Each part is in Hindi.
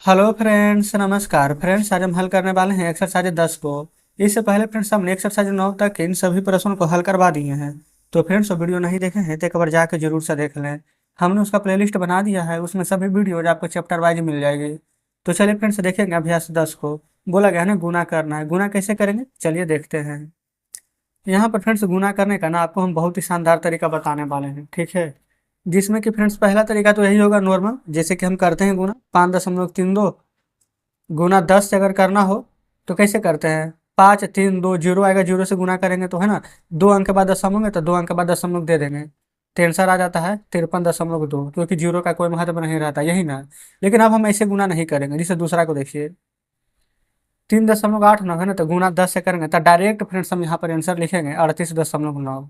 हेलो फ्रेंड्स, नमस्कार फ्रेंड्स। आज हम हल करने वाले हैं एक्सरसाइज 10 को। इससे पहले फ्रेंड्स हमने एक्सरसाइज 9 तक के इन सभी प्रश्नों को हल करवा दिए हैं। तो फ्रेंड्स, वो वीडियो नहीं देखे हैं तो एक बार जाकर जरूर से देख लें। हमने उसका प्लेलिस्ट बना दिया है, उसमें सभी वीडियोज आपको चैप्टर वाइज मिल जाएगी। तो चलिए फ्रेंड्स, देखेंगे अभ्यास 10 को। बोला गया है ना, गुना करना है। गुना कैसे करेंगे, चलिए देखते हैं। यहाँ पर फ्रेंड्स गुना करने का ना आपको हम बहुत ही शानदार तरीका बताने वाले हैं, ठीक है। जिसमें कि फ्रेंड्स पहला तरीका तो यही होगा नॉर्मल, जैसे कि हम करते हैं गुना 5.32 गुना 10 से अगर करना हो तो कैसे करते हैं। 5 3 2 जीरो आएगा, जीरो से गुना करेंगे तो है ना, 2 अंक के बाद दशमलव है तो 2 अंक के बाद दशमलव दे देंगे। तो आंसर आ जाता है 53.2, क्योंकि जीरो का कोई महत्व नहीं रहता, यही ना। लेकिन अब हम ऐसे गुना नहीं करेंगे, जिसे दूसरा को देखिए। 3.89 है ना, तो गुना 10 से करेंगे तो डायरेक्ट फ्रेंड्स हम यहाँ पर आंसर लिखेंगे 38.9।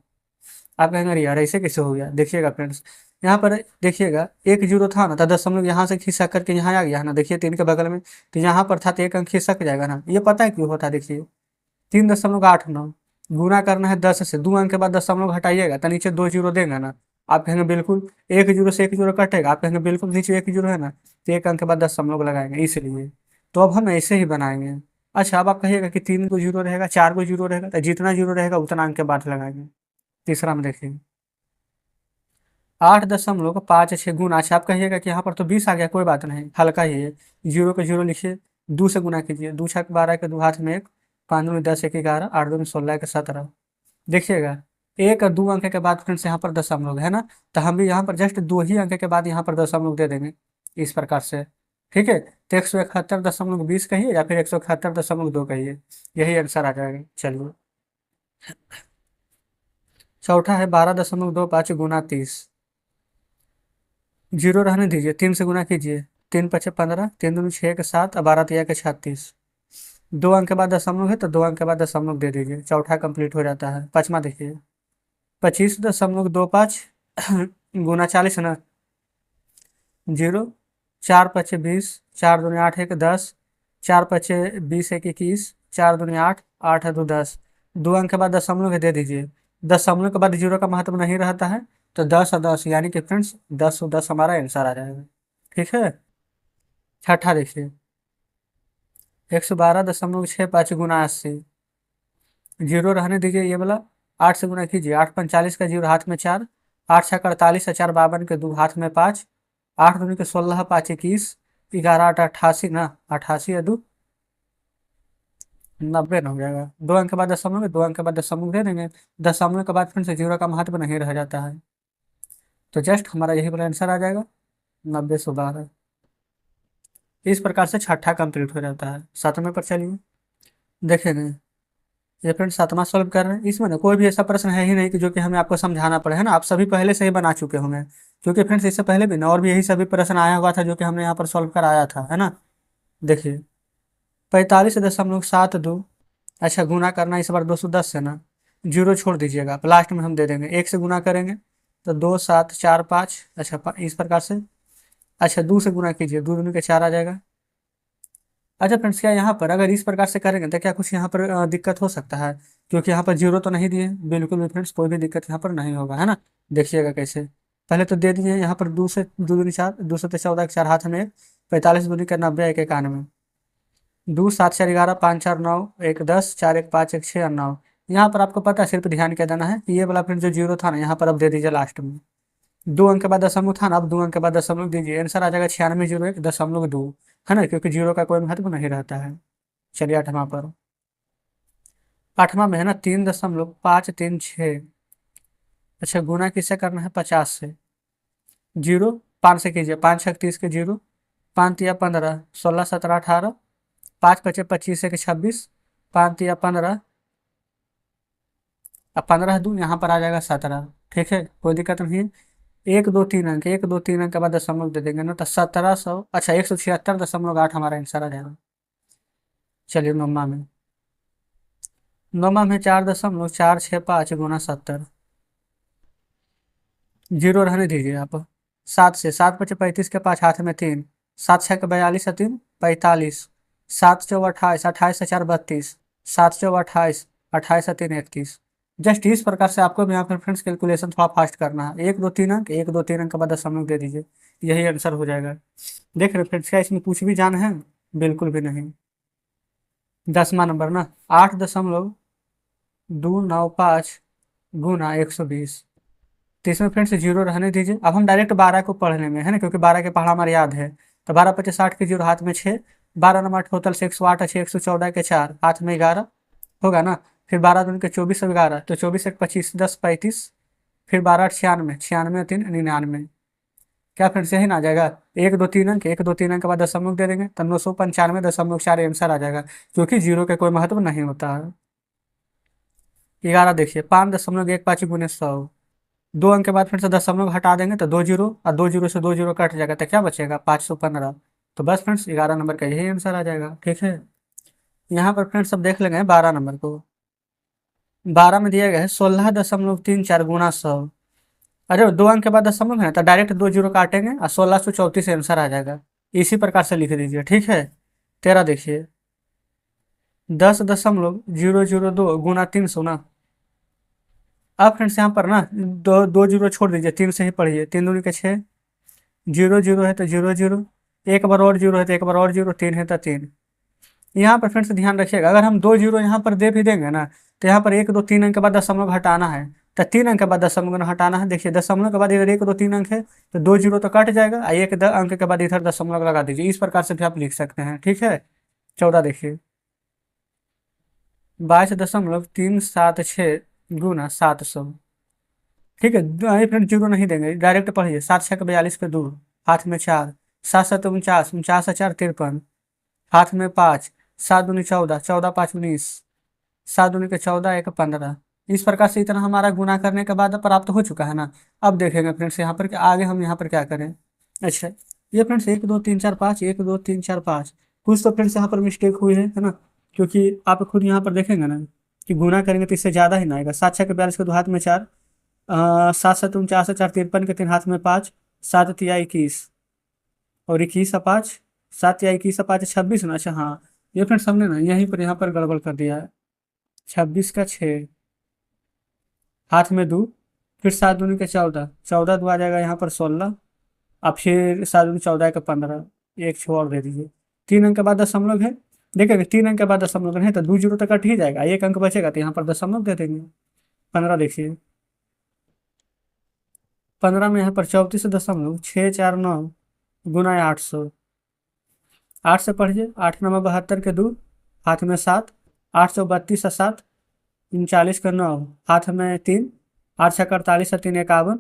आप कहेंगे अरे यार ऐसे कैसे हो गया, देखिएगा फ्रेंड्स। यहाँ पर देखिएगा, एक जीरो था ना तो दशमलव यहाँ से खिसक करके यहाँ आ गया ना, देखिए 3 के बगल में। तो यहाँ पर था तो एक अंक खिसक जाएगा ना, ये पता है क्यों होता है, देखिए। 3.89 गुना करना है 10 से, 2 अंक के बाद दशमलव हटाइएगा तो नीचे 2 जीरो देंगे ना। आप कहेंगे बिल्कुल, एक जीरो से एक जीरो कटेगा, आप कहेंगे बिल्कुल नीचे एक जीरो है ना, तो एक अंक के बाद दशमलव लगाएंगे इसलिए। तो अब हम ऐसे ही बनाएंगे। अच्छा, अब आप कहिएगा कि 3 को जीरो रहेगा, 4 को जीरो रहेगा, तो जितना जीरो रहेगा उतना अंक के बाद लगाएंगे। तीसरा में देखिए, 8.56 गुना। अच्छा, आप कहिएगा कि यहाँ पर तो 20 आ गया, कोई बात नहीं, हल्का ही है। जीरो को जीरो लिखिए, 2 से गुना कीजिए, 2 6 12 के 2 हाथ में एक, 5 दूनी 10 1 11, 8 दूनी 16 के 17। देखिएगा, एक और 2 अंक के बाद फ्रेंड्स यहाँ पर दशमलव है ना, तो हम भी यहाँ पर जस्ट 2 ही अंक के बाद यहाँ पर दशमलव दे देंगे, इस प्रकार से। ठीक है, तो 171.20 कहिए या फिर 171.2 कहिए, यही आंसर आ जाएगा। चलिए, चौथा है 12.25 गुना 30। जीरो रहने दीजिए, 3 से गुना कीजिए, 3 5 15, 3 दूनी 6 के 7, और 12 तिया के 36। 2 अंक के बाद दशमलव है तो 2 अंक के बाद दशमलव दे दीजिए, चौथा कंप्लीट हो जाता है। पाँचवा देखिए, 25.25 गुना 40 है ना, जीरो। 4 5 20, 4 दूनी 8 1 10, 4 5 20 1 21, 4 दूनी 8, 8 2 10। 2 अंक के बाद दशमलव है, दे दीजिए। दशमलव के बाद जीरो का महत्व नहीं रहता है, तो 10 और 10 यानी कि फ्रेंड्स 10 और 10 हमारा आंसर आ जाएगा। ठीक है। छठा देखिए, 112.65 गुना 80। जीरो रहने दीजिए ये वाला, 8 से गुना कीजिए, 8 45 का जीरो हाथ में 4, 8 6 48 और 4 52 के 2 हाथ में 5, 8 दूनी 16 5 21, 11 8 88 ना, 88 या 2 90 ना हो जाएगा। 2 अंक के बाद दशमलव में, 2 अंक के बाद दशमलव दे देंगे। दशमलव के बाद फिर से जीरो का महत्व नहीं रह जाता है, तो जस्ट हमारा यही वाला आंसर आ जाएगा, 90/12। इस प्रकार से छठा कंप्लीट हो जाता है। सातवें पर चलिए, देखेंगे। ये फ्रेंड सातवां सॉल्व कर रहे हैं, इसमें ना कोई भी ऐसा प्रश्न है ही नहीं कि जो कि हमें आपको समझाना पड़े, है ना। आप सभी पहले से ही बना चुके होंगे, क्योंकि फ्रेंड्स इससे पहले भी ना और भी यही सभी प्रश्न आया हुआ था जो कि हमने यहाँ पर सॉल्व कराया था, है ना। देखिए, 45.72। अच्छा, गुना करना इस बार 210 से ना, जीरो छोड़ दीजिएगा, आप लास्ट में हम दे देंगे। 1 से गुना करेंगे तो 2 7 4 5, अच्छा इस प्रकार से। अच्छा, 2 से गुना कीजिए, 2 दूनी के 4 आ जाएगा। अच्छा फ्रेंड्स, क्या यहाँ पर अगर इस प्रकार से करेंगे तो क्या कुछ यहाँ पर दिक्कत हो सकता है, क्योंकि यहाँ पर जीरो तो नहीं दिए, बिल्कुल भी फ्रेंड्स कोई भी दिक्कत यहाँ पर नहीं होगा, है ना। देखिएगा कैसे, पहले तो दे दीजिए यहाँ पर 2 से 2 दूनी 4, 2 से 14 के 4 हाथ में एक, 45 दूनी 90 1 91, 2 7 4 11, 5 4 9 1 10, 4 1 5 1 6 और 9। यहाँ पर आपको पता है, सिर्फ ध्यान क्या देना है कि ये वाला फ्रेंड जो जीरो था ना, यहाँ पर अब दे दीजिए लास्ट में। 2 अंक के बाद दशमलव था ना, अब 2 अंक के बाद दशमलव दीजिए, आंसर आ जाएगा 96.01.2, है ना, क्योंकि जीरो का कोई महत्व नहीं रहता है। चलिए आठवां पर, आठवां में है ना 3.536। अच्छा, गुना किससे करना है, 50 से। जीरो, 5 से कीजिए, 5 6 30 के जीरो, 5 तिया 15, 16 17 18, 5 5 25 1 26, 5 तिया 15, अब 15 दूं यहाँ पर आ जाएगा 17। ठीक है, कोई दिक्कत नहीं है। 1 2 3 अंक, 1 2 3 अंक के बाद दशमलव दे देंगे ना, तो 1700, अच्छा 176.8 हमारा आंसर आ जाएगा। चलिए नौमा में, 4.465 गुना 70। जीरो रहने दीजिए आप। 7 से, 7 5 35 के 5 हाथ में 3, 7 6 42 और 3 45, 7 4 28, 28 से 4 32, 7 4 28, 28 और 3 31। जस्ट इस प्रकार से आपको भी यहाँ पर फ्रेंड्स कैलकुलेशन थोड़ा फास्ट करना है। 1 2 3 अंक, 1 2 3 अंक के बाद दशमलव दे दीजिए, यही आंसर हो जाएगा। देख रहे फ्रेंड्स, क्या इसमें कुछ भी जान है? बिल्कुल भी नहीं। 10वां नंबर ना, 8.295 गुना 120। तो इसमें फ्रेंड्स जीरो रहने दीजिए। अब हम डायरेक्ट 12 को पढ़ लेंगे, है ना, क्योंकि 12 के पढ़ा हमारे याद है। तो 12×5 = 60 के जीरो, हाथ में 6। 12 नंबर टोटल से 108 अच्छे, 114 के 4, हाथ में 11 होगा ना। फिर 12 दूनी के 24 और 11, तो 24 एक 25, 10 35। फिर 12 96, 96 3 99। क्या फ्रेंड्स यही ना आ जाएगा? एक दो तीन अंक, एक दो तीन अंक के बाद दशमलव दे देंगे, तो 995.4 आंसर आ जाएगा, क्योंकि जीरो का कोई महत्व नहीं होता है। 11 देखिए, 5.15 गुने 100। 2 अंक के बाद फिर से दशमलव हटा देंगे, तो 2 जीरो, और 2 जीरो से 2 जीरो कट जाएगा, तो क्या बचेगा? 515। तो बस फ्रेंड्स 11 नंबर का यही आंसर आ जाएगा। ठीक है, यहाँ पर फ्रेंड्स अब देख लेंगे 12 नंबर को। 12 में दिया गया है 16.34 गुना 100। अरे 2 अंक के बाद दशमलव है, तो डायरेक्ट 2 जीरो काटेंगे और 1634 आंसर आ जाएगा। इसी प्रकार से लिख दीजिए। ठीक है, 13 देखिए, 10.002 गुना 300 ना। अब फ्रेंड्स यहाँ पर ना दो दो जीरो छोड़ दीजिए, 3 से ही पढ़िए। 3 दूनी के 6, जीरो जीरो है तो जीरो जीरो, एक बार और जीरो है तो एक बार और जीरो, 3 है तो 3। यहाँ पर फ्रेंड्स ध्यान रखिएगा, अगर हम 2 जीरो यहाँ पर दे भी देंगे ना, तो यहाँ पर 1 2 3 अंक के बाद दशमलव हटाना है। तो 3 अंक के बाद दशमलव हटाना है। देखिए दशमलव के बाद इधर 1 2 3 अंक है, तो 2 जीरो तो कट जाएगा, और 1 अंक के बाद इधर दशमलव लगा दीजिए। इस प्रकार से भी आप लिख सकते हैं। ठीक है, 14 देखिए, 22.376 गुना 700। ठीक है, फ्रेंड जीरो नहीं देंगे, डायरेक्ट पढ़िए। 7 6 42 के 2, हाथ में 4। 7 7 49, 49 4 53, हाथ में 5। 7 दूनी 14, 14 5 19, 7 दूनी के 14 एक 15। इस प्रकार से इतना हमारा गुना करने के बाद प्राप्त हो चुका है ना। अब देखेंगे फ्रेंड्स यहाँ पर कि आगे हम यहाँ पर क्या करें। अच्छा, ये फ्रेंड्स 1 2 3 4 5, 1 2 3 4 5, कुछ तो फ्रेंड्स यहाँ पर मिस्टेक हुई है ना, क्योंकि आप खुद यहाँ पर देखेंगे ना कि गुना करेंगे तो इससे ज़्यादा ही ना आएगा। 7 6 42 के 2, हाथ में 4। 7 7 49 4 53 हाथ में 5। 7 तिया 21, और 21 और 5, 7 या 21 और 5 26 ना। अच्छा हाँ, ये फ्रेंड्स हमने ना यहीं पर यहाँ पर गड़बड़ कर दिया है। 26 का 6, हाथ में 2। फिर 7 दूनी के 14, 14 दो आ जाएगा यहाँ पर 16। अब फिर 7 दूनी 14 का 15, एक छोड़ दे दीजिए। 3 अंक के बाद दशमलव है, देखिए 3 अंक के बाद दशमलव है तो 2 जीरो तक कट ही जाएगा, 1 अंक बचेगा तो यहाँ पर दशमलव दे देंगे। 15 देखिए, 15 में यहाँ पर 34.649 गुना 800। 8 से पढ़िए, 8 9 72 के 2, हाथ में 7। 832 और 7, 39 का 9, हाथ में 3। 8 6 48 और 3 51,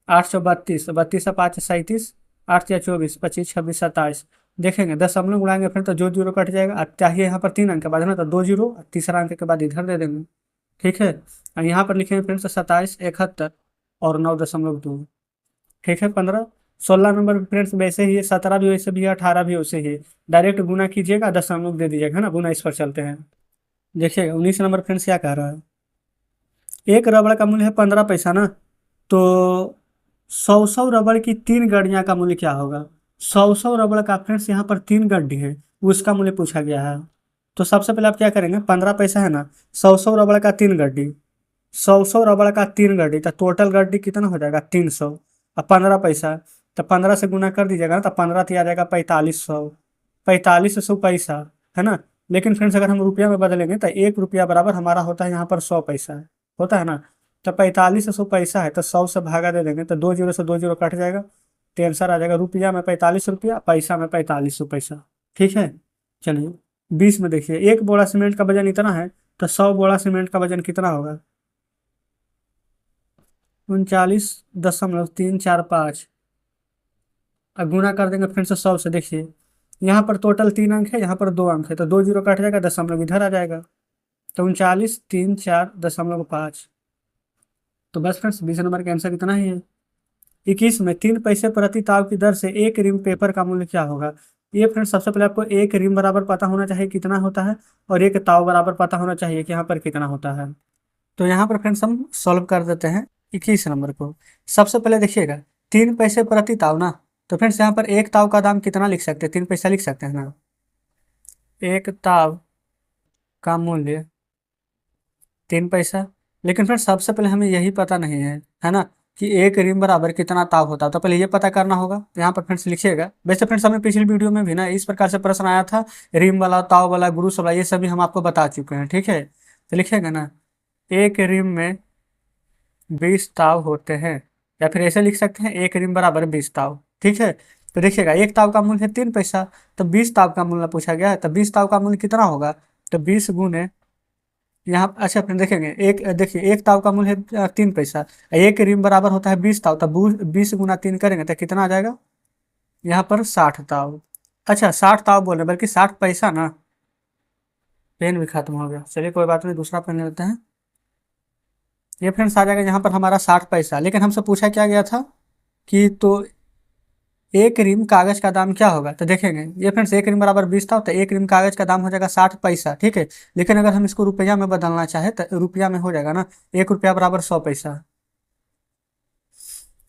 832, 32 और 5 37, 8 या 24 25 26 27। देखेंगे दशमलव उड़ाएंगे फिर तो जो जीरो कट जाएगा। अब चाहिए यहाँ पर 3 अंक के बाद है ना, तो 2 जीरो, तीसरा अंक के बाद इधर दे देंगे। ठीक है, और यहाँ पर लिखेंगे फ्रेंड्स 27 71 और 9.2। ठीक है, 15। 16 नंबर फ्रेंड्स वैसे ही है, 17 भी वैसे भी है, 18 भी वैसे ही है। डायरेक्ट गुना कीजिएगा, दशमलव दे दीजिएगा, है ना, गुना इस पर चलते हैं। देखिएगा 19 नंबर फ्रेंड्स क्या कह रहा है। एक रबड़ का मूल्य है 15 पैसा ना, तो 100 रबड़ की 3 गड्डियां का मूल्य क्या होगा? 100 रबड़ का फ्रेंड्स यहाँ पर 3 गड्डी है, उसका मूल्य पूछा गया है। तो सबसे पहले आप क्या करेंगे, 15 पैसा है ना, 100 रबड़ का 3 गड्डी, 100 रबड़ का 3 गड्डी, तो टोटल गड्डी कितना हो जाएगा? 300। अब 15 पैसा, तो 15 से गुना कर दीजिएगा ना, तो 15 आ जाएगा 4500। 4500 पैसा, है ना। लेकिन फ्रेंड्स अगर हम रुपया में बदलेंगे तो 1 रुपया बराबर हमारा होता है यहाँ पर 100 पैसा है, होता है ना। तो 4500 पैसा है, तो 100 से भागा दे देंगे, तो 2 जीरो से 2 जीरो कट जाएगा, तो आंसर आ जाएगा रुपया में 45 रुपया, पैसा में 4500 पैसा। ठीक है, चलिए 20 में देखिए, एक बोरा सीमेंट का वजन इतना है, तो 100 बोरा सीमेंट का वजन कितना होगा? 39.345। अब गुना कर देंगे फ्रेंड्स 100 से। देखिए यहाँ पर टोटल 3 अंक है, यहाँ पर 2 अंक है, तो 2 जीरो कट जाएगा, दशमलव इधर आ जाएगा, तो 39 3 4.5। तो बस फ्रेंड्स 20 नंबर का आंसर इतना ही है। 21 में 3 पैसे प्रति ताव की दर से एक रिम पेपर का मूल्य क्या होगा? ये फ्रेंड्स सबसे पहले आपको एक रिम बराबर पता होना चाहिए कितना होता है, और एक ताव बराबर पता होना चाहिए कि यहाँ पर कितना होता है। तो यहाँ पर फ्रेंड्स हम सॉल्व कर देते हैं 21 नंबर को। सबसे पहले देखिएगा, 3 पैसे प्रति ताव ना, तो फ्रेंड्स यहाँ पर एक ताव का दाम कितना लिख सकते हैं? 3 पैसा लिख सकते हैं ना। एक ताव का मूल्य 3 पैसा। लेकिन फ्रेंड्स सबसे पहले हमें यही पता नहीं है ना, कि एक रिम बराबर कितना ताव होता है, तो पहले ये पता करना होगा। तो यहाँ पर फ्रेंड्स लिखिएगा। वैसे फ्रेंड्स हमें पिछली वीडियो में भी ना इस प्रकार से प्रश्न आया था, रिम वाला, ताव वाला, गुरुस वाला, ये सभी हम आपको बता चुके हैं, ठीक है। तो लिखिएगा ना, एक रिम में 20 ताव होते हैं, या फिर ऐसे लिख सकते हैं, एक रिम बराबर 20 ताव, ठीक है। तो देखिएगा, एक ताव का मूल्य है 3 पैसा, तो 20 ताव का मूल्य पूछा गया है, तो 20 ताव का मूल्य कितना होगा, तो 20 गुने यहाँ, अच्छा अपने देखेंगे, एक देखिए, एक ताव का मूल्य है 3 पैसा, एक रिम बराबर होता है 20 ताव, तब 20 गुना 3 करेंगे तो कितना आ जाएगा, यहाँ पर 60 ताव। अच्छा 60 ताव बोल रहे, बल्कि 60 पैसा ना, पेन भी खत्म हो गया, चलिए कोई बात नहीं, दूसरा पेन ले लेते हैं। ये फ्रेंड्स आ जाएगा यहाँ पर हमारा 60 पैसा, लेकिन हमसे पूछा क्या गया था कि तो एक रिम कागज का दाम क्या होगा, तो देखेंगे ये फ्रेंड्स, एक रिम बराबर 20 था, तो एक रिम कागज का दाम हो जाएगा 60 पैसा, ठीक है। लेकिन अगर हम इसको रुपया में बदलना चाहे तो रुपया में हो जाएगा ना, 1 रुपया बराबर 100 पैसा,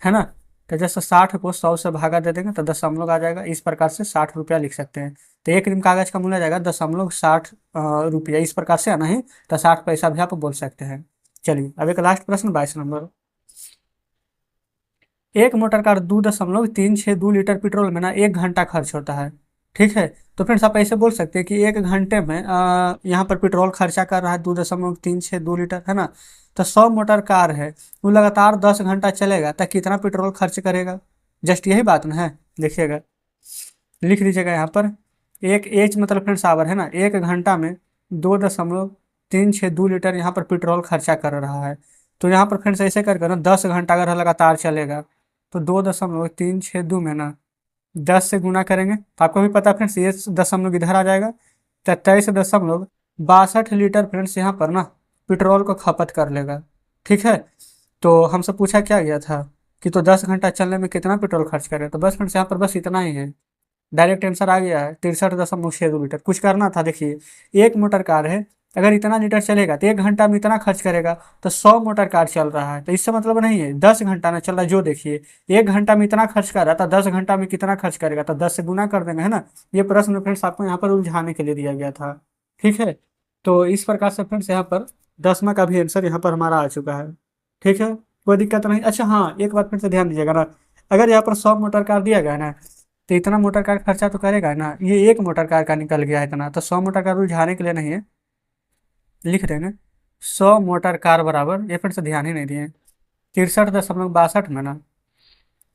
है ना। तो जैसे 60 को 100 से भागा दे देंगे तो दशमलव आ जाएगा, इस प्रकार से 60 रुपया लिख सकते हैं। तो एक रिम कागज का मूल्य आ जाएगा 0.60 रुपया, इस प्रकार से आना ही, तो 60 पैसा भी आप बोल सकते हैं। चलिए अब एक लास्ट प्रश्न, 22 नंबर। एक मोटर कार 2.362 लीटर पेट्रोल में ना 1 घंटा खर्च होता है, ठीक है। तो फ्रेंड्स आप ऐसे बोल सकते हैं कि 1 घंटे में यहाँ पर पेट्रोल खर्चा कर रहा है 2.362 लीटर, है ना। तो 100 मोटर कार है, वो लगातार 10 घंटा चलेगा तो कितना पेट्रोल खर्च करेगा, जस्ट यही बात ना है। देखिएगा, लिख लीजिएगा यहाँ पर, एक एच मतलब फ्रेंड्स आवर है ना, 1 घंटा में 2.362 लीटर यहाँ पर पेट्रोल खर्चा कर रहा है। तो यहाँ पर फ्रेंड्स ऐसे करके ना, 10 घंटा अगर लगातार चलेगा तो 2.362 में ना 10 से गुना करेंगे, तो आपको भी पता है फ्रेंड्स, ये दशमलव इधर आ जाएगा, तो 23.62 लीटर फ्रेंड्स यहाँ पर ना पेट्रोल को खपत कर लेगा, ठीक है। तो हमसे पूछा क्या गया था कि तो 10 घंटा चलने में कितना पेट्रोल खर्च करें, तो बस फ्रेंड्स यहाँ पर बस इतना ही है, डायरेक्ट आंसर आ गया है, 63.62 लीटर। कुछ करना था, देखिए, एक मोटर कार है, अगर इतना लीटर चलेगा तो 1 घंटा में इतना खर्च करेगा, तो 100 मोटर कार चल रहा है, तो इससे मतलब नहीं है 10 घंटा में चल रहा है, जो देखिए 1 घंटा में इतना खर्च कर रहा था, 10 घंटा में कितना खर्च करेगा, तो 10 से गुना कर देंगे, है ना। ये प्रश्न फ्रेंड्स आपको यहाँ पर उलझाने के लिए दिया गया था, ठीक है। तो इस प्रकार से फ्रेंड्स यहाँ पर 10वां का भी आंसर यहाँ पर हमारा आ चुका है, ठीक है। कोई दिक्कत नहीं। अच्छा हाँ, एक बात फिर से ध्यान दीजिएगा ना, अगर यहाँ पर 100 मोटर कार दिया गया है ना, तो इतना मोटर कार खर्चा तो करेगा ना, ये एक मोटर कार का निकल गया है इतना, तो 100 मोटर कार उलझाने के लिए नहीं है, लिख रहे हैं 100 मोटर कार बराबर, ये फिर से ध्यान ही नहीं दिए, 63.62 में ना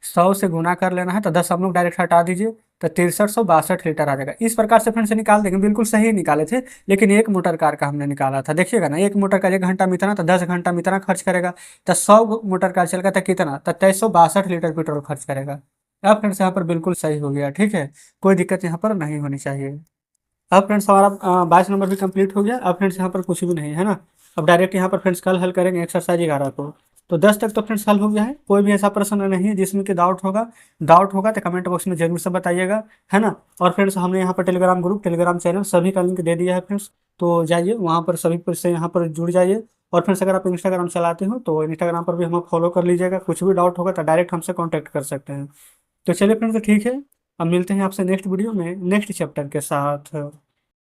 100 से गुना कर लेना है, तो दशमलव डायरेक्ट हटा दीजिए, तो 6362 लीटर आ जाएगा। इस प्रकार से फ्रेंड से निकाल देंगे, बिल्कुल सही निकाले थे, लेकिन एक मोटर कार का हमने निकाला था। देखिएगा ना, एक मोटर कार 1 घंटा में इतना, तो 10 घंटा में इतना खर्च करेगा, तो 100 मोटर कार चलेगा तो कितना, तो 2362 लीटर पेट्रोल खर्च करेगा। अब फ्रेंड्स यहाँ पर बिल्कुल सही हो गया, ठीक है, कोई दिक्कत यहाँ पर नहीं होनी चाहिए। अब फ्रेंड्स हमारा 22 नंबर भी कंप्लीट हो गया। अब फ्रेंड्स यहाँ पर कुछ भी नहीं है ना, अब डायरेक्ट यहाँ पर फ्रेंड्स कल हल करेंगे एक्सरसाइज 11 को। तो 10 तक तो फ्रेंड्स हल हो गया है, कोई भी ऐसा प्रश्न नहीं है जिसमें कि डाउट होगा तो कमेंट बॉक्स में जरूर से बताइएगा, है ना। और फ्रेंड्स हमने यहाँ पर टेलीग्राम ग्रुप, टेलीग्राम चैनल सभी का लिंक दे दिया है फ्रेंड्स, तो जाइए वहाँ पर सभी पर से यहाँ पर जुड़ जाइए। और फ्रेंड्स अगर आप इंस्टाग्राम चलाते हो तो इंस्टाग्राम पर भी हमें फॉलो कर लीजिएगा, कुछ भी डाउट होगा तो डायरेक्ट हमसे कॉन्टैक्ट कर सकते हैं। तो चलिए फ्रेंड्स, ठीक है, अब मिलते हैं आपसे नेक्स्ट वीडियो में नेक्स्ट चैप्टर के साथ।